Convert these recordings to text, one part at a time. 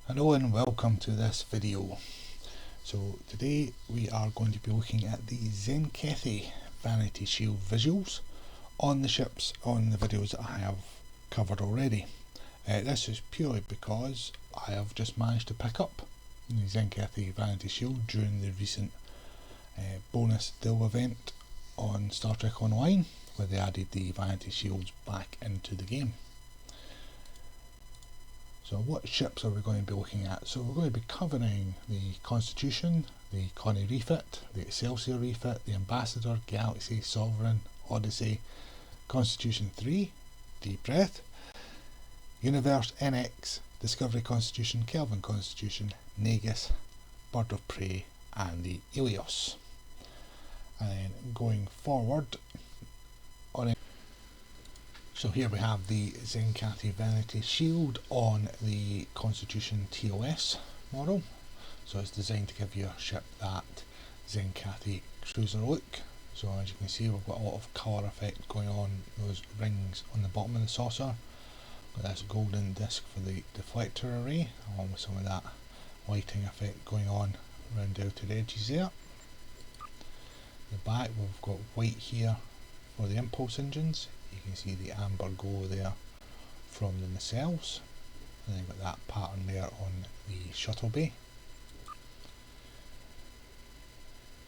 Hello and welcome to this video. So today we are going to be looking at the Tzenkethi Vanity Shield visuals on the ships on the videos that I have covered already. This is purely because I have just managed to pick up the Tzenkethi Vanity Shield during the recent bonus deal event on Star Trek Online, where they added the Vanity Shields back into the game. So what ships are we going to be looking at? So we're going to be covering the Constitution, the Connie Refit, the Excelsior Refit, the Ambassador, Galaxy, Sovereign, Odyssey, Constitution 3, Deep Breath, Universe NX, Discovery Constitution, Kelvin Constitution, Nagus, Bird of Prey and the Eleos. And then going forward, so here we have the Tzenkethi Vanity Shield on the Constitution TOS model. So it's designed to give your ship that Tzenkethi cruiser look. So as you can see, we've got a lot of colour effect going on those rings on the bottom of the saucer. Got this golden disc for the deflector array, along with some of that lighting effect going on around the outer edges there. The back we've got white here for the impulse engines. You can see the amber glow there from the nacelles, and then got that pattern there on the shuttle bay.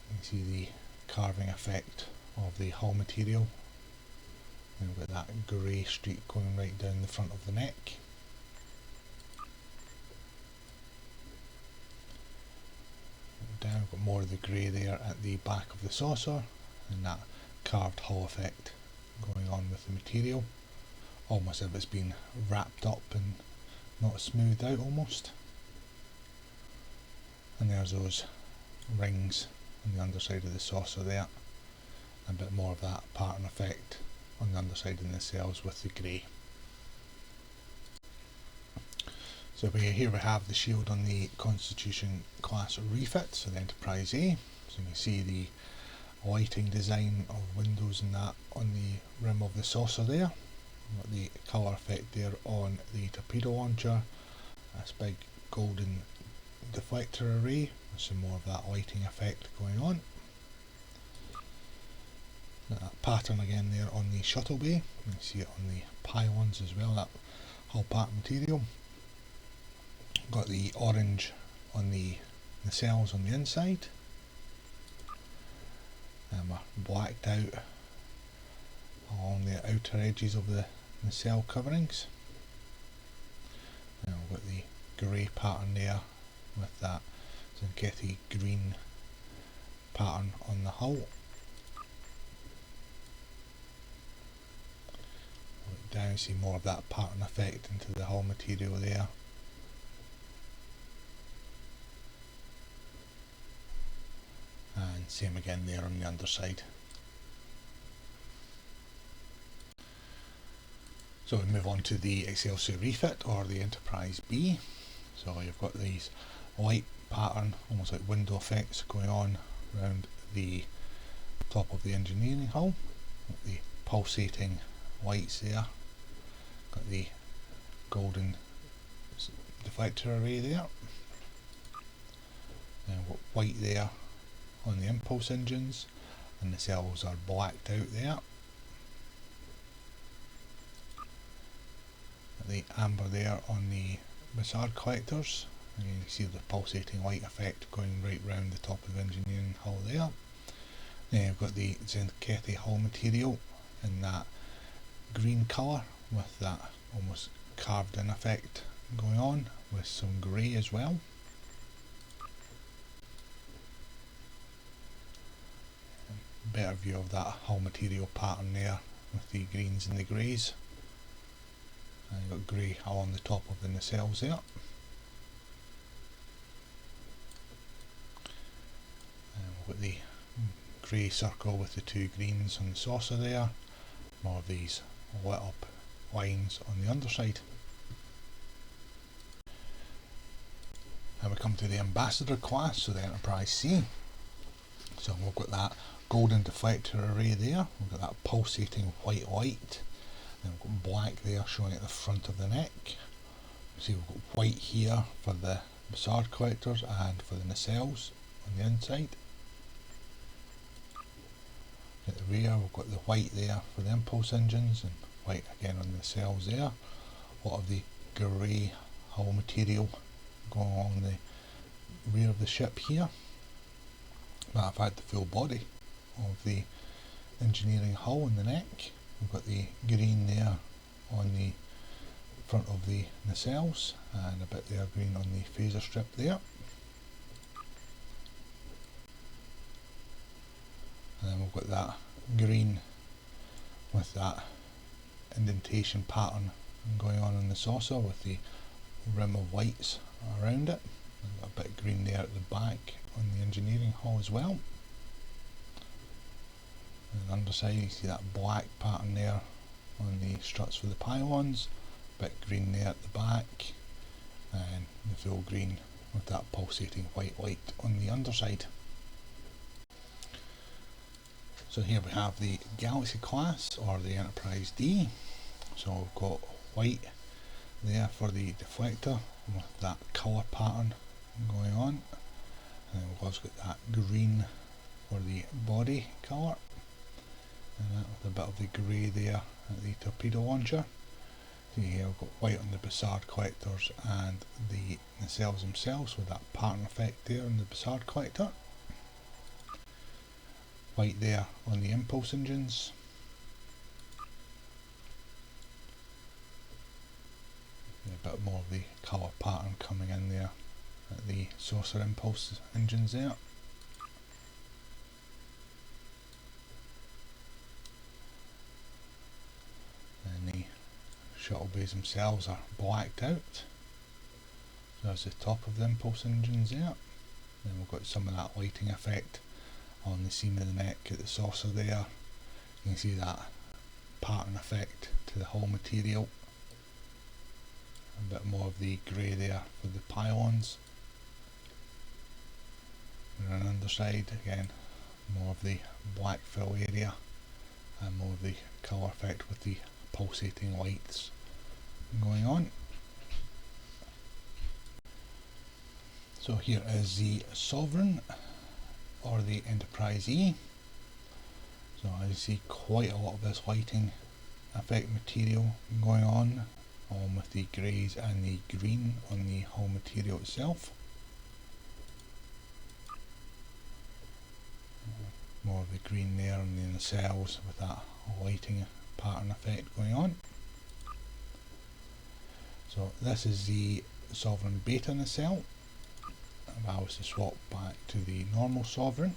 You can see the carving effect of the hull material, and we've got that grey streak going right down the front of the neck. Down, we've got more of the grey there at the back of the saucer, and that carved hull effect going on with the material, almost as if it's been wrapped up and not smoothed out almost. And there's those rings on the underside of the saucer there, a bit more of that pattern effect on the underside of the nacelles with the grey. So here we have the shield on the Constitution class refit, so the Enterprise A. So you can see the lighting design of windows and that on the rim of the saucer there. Got the colour effect there on the torpedo launcher, this big golden deflector array with some more of that lighting effect going on. Got that pattern again there on the shuttle bay, you can see it on the pylons as well, that hull pattern material. Got the orange on the nacelles on the inside, and we're blacked out along the outer edges of the nacelle coverings. And we've got the grey pattern there with that Tzenkethi green pattern on the hull. Look down, see more of that pattern effect into the hull material there. And same again there on the underside. So we move on to the Excelsior Refit or the Enterprise B. So you've got these light pattern, almost like window effects going on around the top of the engineering hull. Got the pulsating lights there. Got the golden deflector array there. And we've got white there on the impulse engines, and the nacelles are blacked out there. The amber there on the Massard collectors, and you can see the pulsating light effect going right round the top of the engineering hull there. Then you've got the Tzenkethi hull material in that green colour with that almost carved in effect going on, with some grey as well. Better view of that hull material pattern there with the greens and the greys, and you've got grey along the top of the nacelles there. And we've got the grey circle with the two greens on the saucer there, more of these lit up lines on the underside. And we come to the Ambassador class, so the Enterprise C. So we've got that golden deflector array there, we've got that pulsating white light, then we've got black there showing at the front of the neck, See, we've got white here for the Bassard collectors and for the nacelles on the inside. At the rear we've got the white there for the impulse engines and white again on the nacelles there. A lot of the grey hull material going along the rear of the ship here. Matter of fact, the full body of the engineering hull in the neck. We've got the green there on the front of the nacelles and a bit there green on the phaser strip there. And then we've got that green with that indentation pattern going on in the saucer with the rim of whites around it. We've got a bit of green there at the back on the engineering hull as well. And the underside you see that black pattern there on the struts for the pylons, a bit green there at the back, and the full green with that pulsating white light on the underside. So here we have the Galaxy class or the Enterprise D. So we've got white there for the deflector with that colour pattern going on, and we've also got that green for the body colour, and that with a bit of the grey there at the torpedo launcher. See here we've got white on the Bassard collectors and the nacelles themselves with that pattern effect there on the Bassard collector. White there on the impulse engines. A bit more of the colour pattern coming in there at the saucer impulse engines there. And the shuttle bays themselves are blacked out. So that's the top of the impulse engines there. Then we've got some of that lighting effect on the seam of the neck at the saucer there. You can see that pattern effect to the hull material. A bit more of the grey there for the pylons. And on the underside again more of the black fill area and more of the colour effect with the pulsating lights going on. So here is the Sovereign or the Enterprise E. So as you see, quite a lot of this lighting effect material going on, along with the greys and the green on the hull material itself. More of the green there on the nacelles with that lighting pattern effect going on. So this is the Sovereign Beta nacelle. If I was to swap back to the normal Sovereign,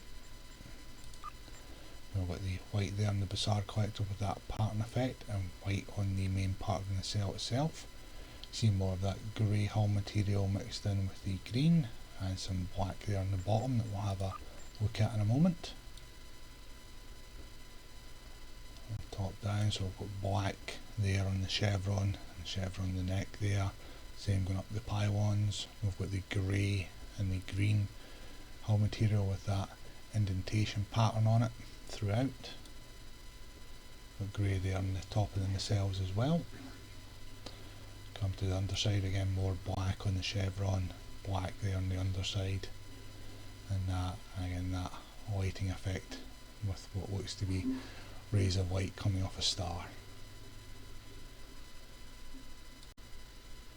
we've got the white there on the Bassard collector with that pattern effect and white on the main part of the nacelle itself. See more of that grey hull material mixed in with the green and some black there on the bottom that we'll have a look at in a moment. Top down, so we've got black there on the chevron and the chevron on the neck there, same going up the pylons. We've got the grey and the green hull material with that indentation pattern on it throughout. Got grey there on the top of the nacelles as well. Come to the underside again, more black on the chevron, black there on the underside, and that again that lighting effect with what looks to be rays of light coming off a star.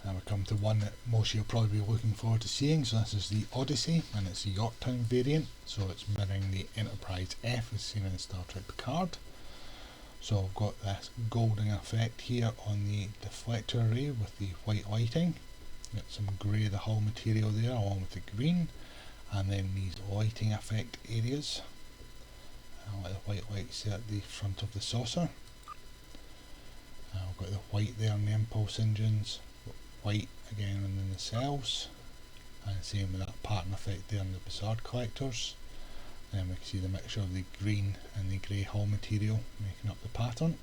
Now we come to one that most of you will probably be looking forward to seeing. So this is the Odyssey, and it's the Yorktown variant, so it's mirroring the Enterprise F as seen in Star Trek Picard. So I've got this golden effect here on the deflector array with the white lighting. Got some grey the hull material there along with the green, and then these lighting effect areas. Like the white lights there at the front of the saucer. We've got the white there on the impulse engines, white again on the nacelles, and same with that pattern effect there on the Bassard collectors. Then we can see the mixture of the green and the grey hull material making up the pattern.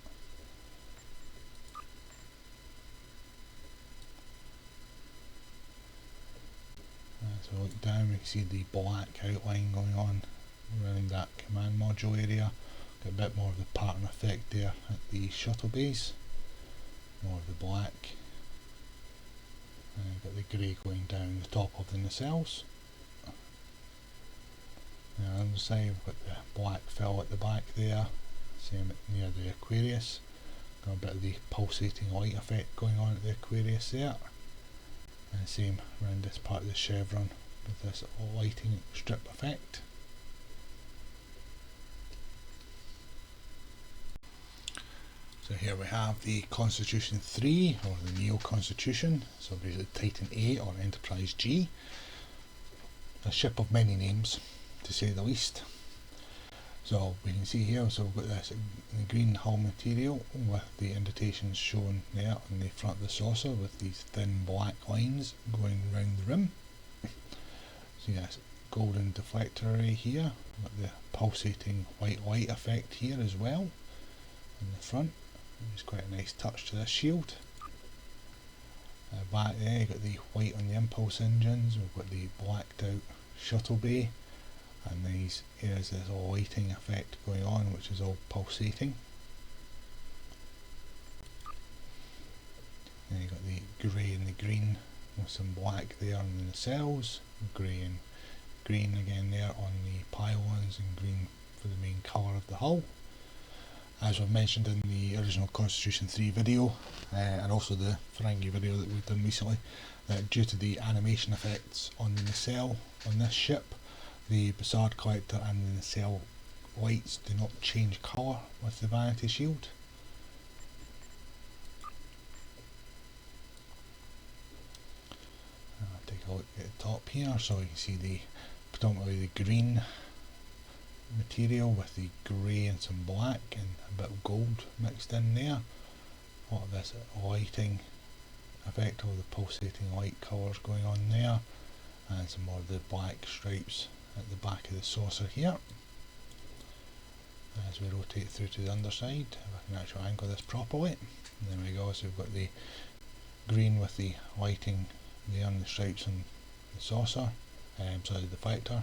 As we look down we can see the black outline going on around that command module area. Got a bit more of the pattern effect there at the shuttle bays, more of the black, And got the grey going down the top of the nacelles. And on the side we've got the black fill at the back there, same near the Aquarius. Got a bit of the pulsating light effect going on at the Aquarius there. And same around this part of the chevron with this lighting strip effect. So here we have the Constitution 3, or the Neo Constitution, so basically Titan A or Enterprise G. A ship of many names, to say the least. So we can see here, so we've got this green hull material with the indentations shown there on the front of the saucer with these thin black lines going around the rim. So yes, golden deflector array here with the pulsating white light effect here as well in the front. It's quite a nice touch to this shield. Back there you've got the white on the impulse engines, we've got the blacked out shuttle bay, and here's this lighting effect going on which is all pulsating. Then you've got the grey and the green with some black there on the nacelles, grey and green again there on the pylons, and green for the main colour of the hull. As we've mentioned in the original Constitution 3 video, and also the Ferengi video that we've done recently, that due to the animation effects on the nacelle on this ship, the Bassard collector and the nacelle lights do not change colour with the Vanity shield. Take a look at the top here, so you can see predominantly the green material with the grey and some black and a bit of gold mixed in there. A lot of this lighting effect, all the pulsating light colours going on there, and some more of the black stripes at the back of the saucer here. As we rotate through to the underside, if I can actually angle this properly, and there we go. So we've got the green with the lighting there on the stripes on the saucer, sorry, the deflector.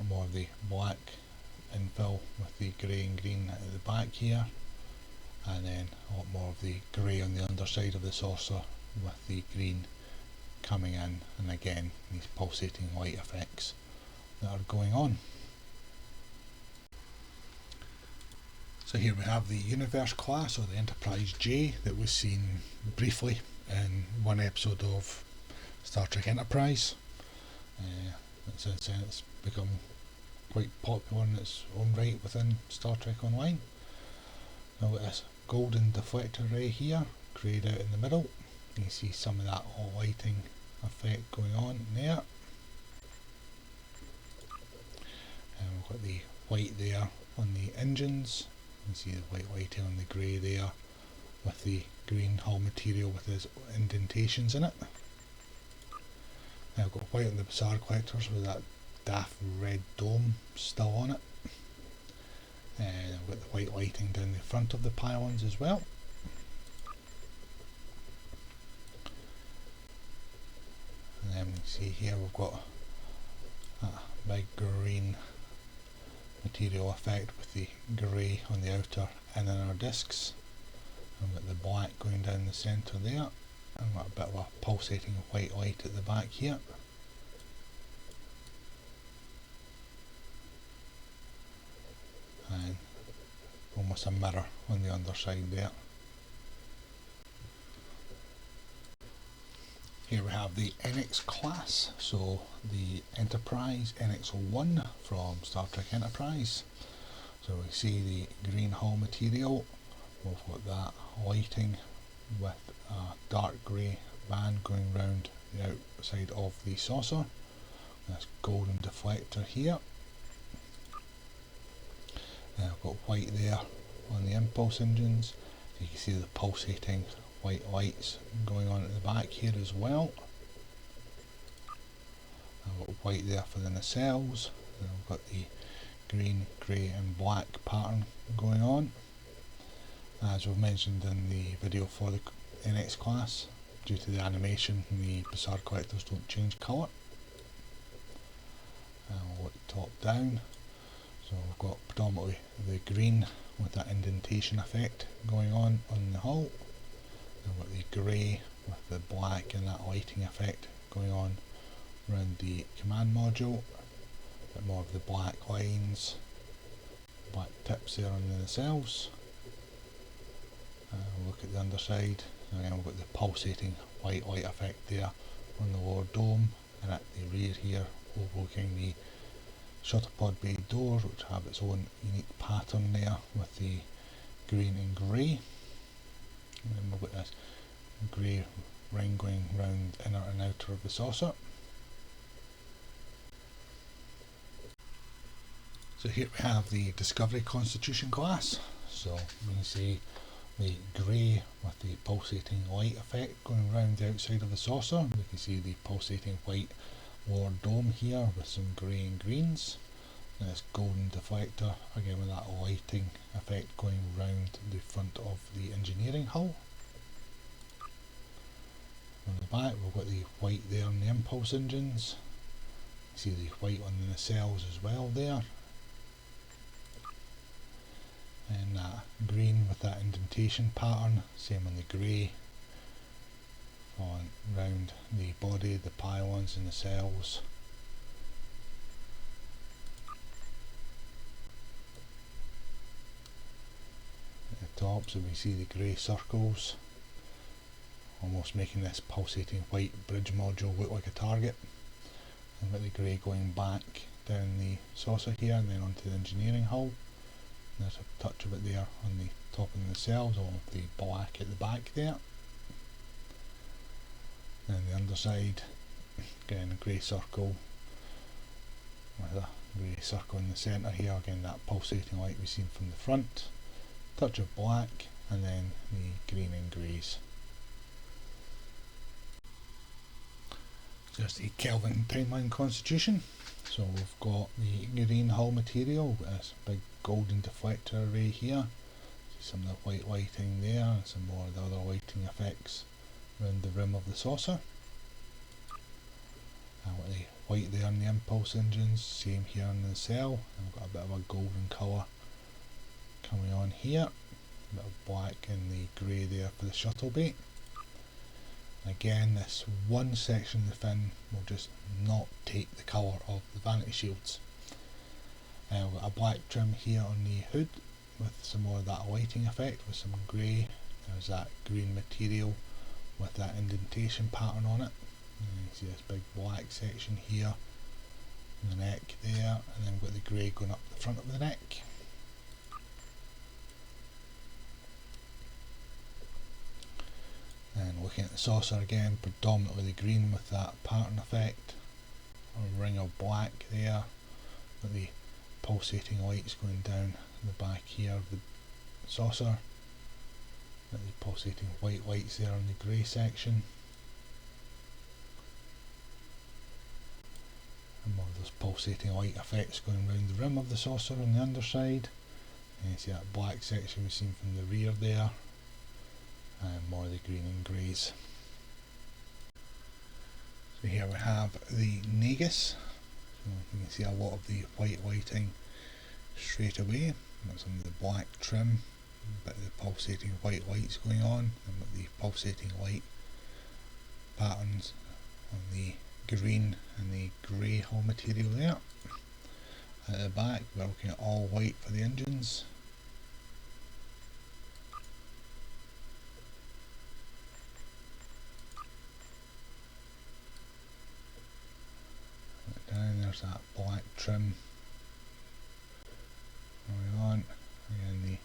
More of the black infill with the grey and green at the back here, and then a lot more of the grey on the underside of the saucer with the green coming in, and again these pulsating light effects that are going on. So here we have the Universe class, or the Enterprise J, that was seen briefly in one episode of Star Trek Enterprise. Since then it's become quite popular in its own right within Star Trek Online. Now with this golden deflector array here, greyed out in the middle, you can see some of that lighting effect going on there. And we've got the white there on the engines, you can see the white lighting on the grey there with the green hull material with its indentations in it. Now I've got white on the Bassard collectors with that daft red dome still on it, and I've got the white lighting down the front of the pylons as well. And then we can see here we've got that big green material effect with the grey on the outer and inner discs. I've got the black going down the centre there, and I've got a bit of a pulsating white light at the back here. And almost a mirror on the underside there. Here we have the NX class, so the Enterprise NX-01 from Star Trek Enterprise. So we see the green hull material, we've got that lighting with a dark grey band going round the outside of the saucer. This golden deflector here. I've got white there on the impulse engines. You can see the pulsating white lights going on at the back here as well. I've got white there for the nacelles. Then I've got the green, grey and black pattern going on. As we've mentioned in the video for the NX class, due to the animation, the Bassard collectors don't change colour. And we'll look top down. So we've got predominantly the green with that indentation effect going on the hull. Then we've got the grey with the black and that lighting effect going on around the command module. A bit more of the black lines, black tips there on the nacelles. We'll look at the underside. Again, we've got the pulsating white light effect there on the lower dome, and at the rear here overlooking the shutter pod bay doors, which have its own unique pattern there with the green and grey. And then we've got this grey ring going round inner and outer of the saucer. So here we have the Discovery Constitution class. So we can see the grey with the pulsating light effect going round the outside of the saucer. We can see the pulsating white lower dome here with some grey and greens. And this golden deflector, again with that lighting effect going round the front of the engineering hull. On the back we've got the white there on the impulse engines. See the white on the nacelles as well there. And that green with that indentation pattern, same on the grey on round the body, the pylons and the nacelles. At the top, so we see the grey circles, almost making this pulsating white bridge module look like a target. And with the grey going back down the saucer here and then onto the engineering hull. There's a touch of it there on the top of the nacelles, all of the black at the back there. Then the underside, again a grey circle with a grey circle in the centre here, again that pulsating light we've seen from the front, touch of black and then the green and greys. Just the Kelvin timeline constitution. So we've got the green hull material with this big golden deflector array here. See some of the white lighting there and some more of the other lighting effects around the rim of the saucer. And with the white there on the impulse engines, same here on the nacelle. And we've got a bit of a golden colour coming on here. A bit of black and the grey there for the shuttle bay. Again, this one section of the fin will just not take the colour of the vanity shields. We've got a black trim here on the hood with some more of that lighting effect with some grey. There's that green material with that indentation pattern on it. And you can see this big black section here on the neck there, and then we've got the grey going up the front of the neck. And looking at the saucer again, predominantly the green with that pattern effect. A ring of black there with the pulsating lights going down the back here of the saucer. With the pulsating white lights there on the grey section. And more of those pulsating light effects going around the rim of the saucer on the underside. And you see that black section we've seen from the rear there. And more of the green and greys. So here we have the Nagus. So you can see a lot of the white lighting straight away. Got some of the black trim, a bit of the pulsating white lights going on, and with the pulsating light patterns on the green and the grey hull material there. At the back we're looking at all white for the engines. Down there's that black trim going on, and the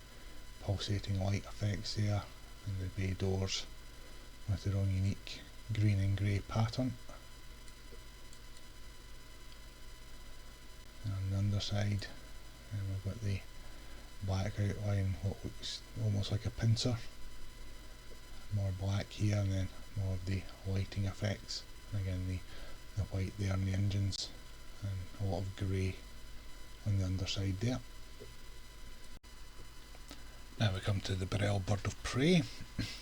pulsating light effects there, and the bay doors with their own unique green and grey pattern. And on the underside, and we've got the black outline, what looks almost like a pincer. More black here, and then more of the lighting effects, and again the white there on the engines, and a lot of grey on the underside there. Now we come to the Burrell Bird of Prey.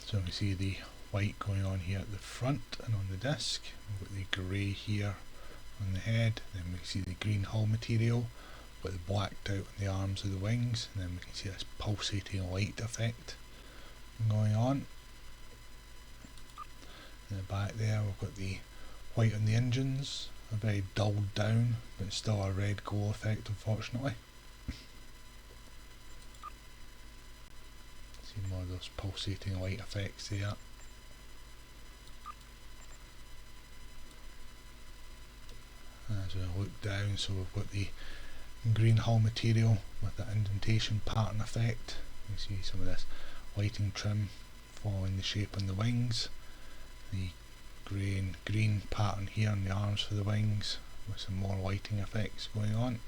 So we see the white going on here at the front and on the disc. We've got the grey here on the head, then we see the green hull material with the blacked out on the arms of the wings, and then we can see this pulsating light effect going on. In the back there we've got the white on the engines, a very dulled down, but it's still a red glow effect unfortunately. See more of those pulsating light effects there. As we look down, so we've got the green hull material with the indentation pattern effect. You can see some of this lighting trim following the shape on the wings. The green pattern here on the arms for the wings with some more lighting effects going on.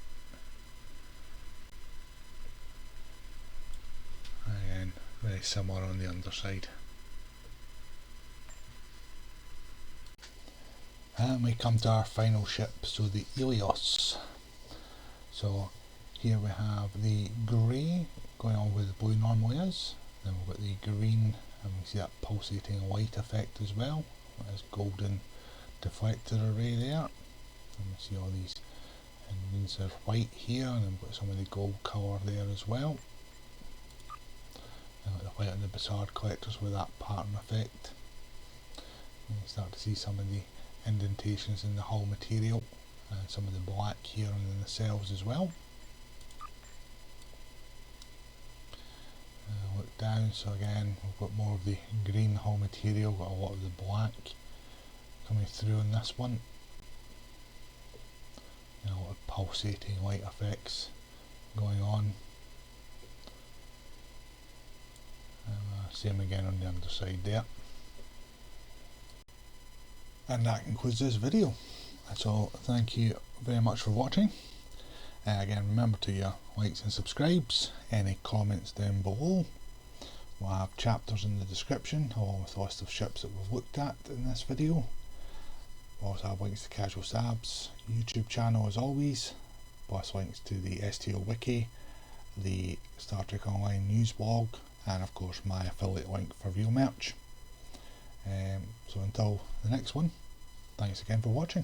Again, very similar on the underside. And we come to our final ship, so the Eleos. So here we have the grey going on where the blue normally is. Then we've got the green, and we see that pulsating light effect as well. This golden deflector array there. And we see all these engines are white here, and then we've got some of the gold colour there as well. And the white on the Bassard collectors with that pattern effect. And you start to see some of the indentations in the hull material, and some of the black here on the nacelles as well. Look down, so again we've got more of the green hull material, got a lot of the black coming through on this one. And a lot of pulsating light effects going on. Same again on the underside there. And that concludes this video. So thank you very much for watching. Again, remember to your likes and subscribes, any comments down below. We'll have chapters in the description along with a list of ships that we've looked at in this video. We'll also have links to Casual Sab's YouTube channel as always, plus links to the STO wiki, the Star Trek Online news blog, and of course my affiliate link for real merch. So until the next one, thanks again for watching.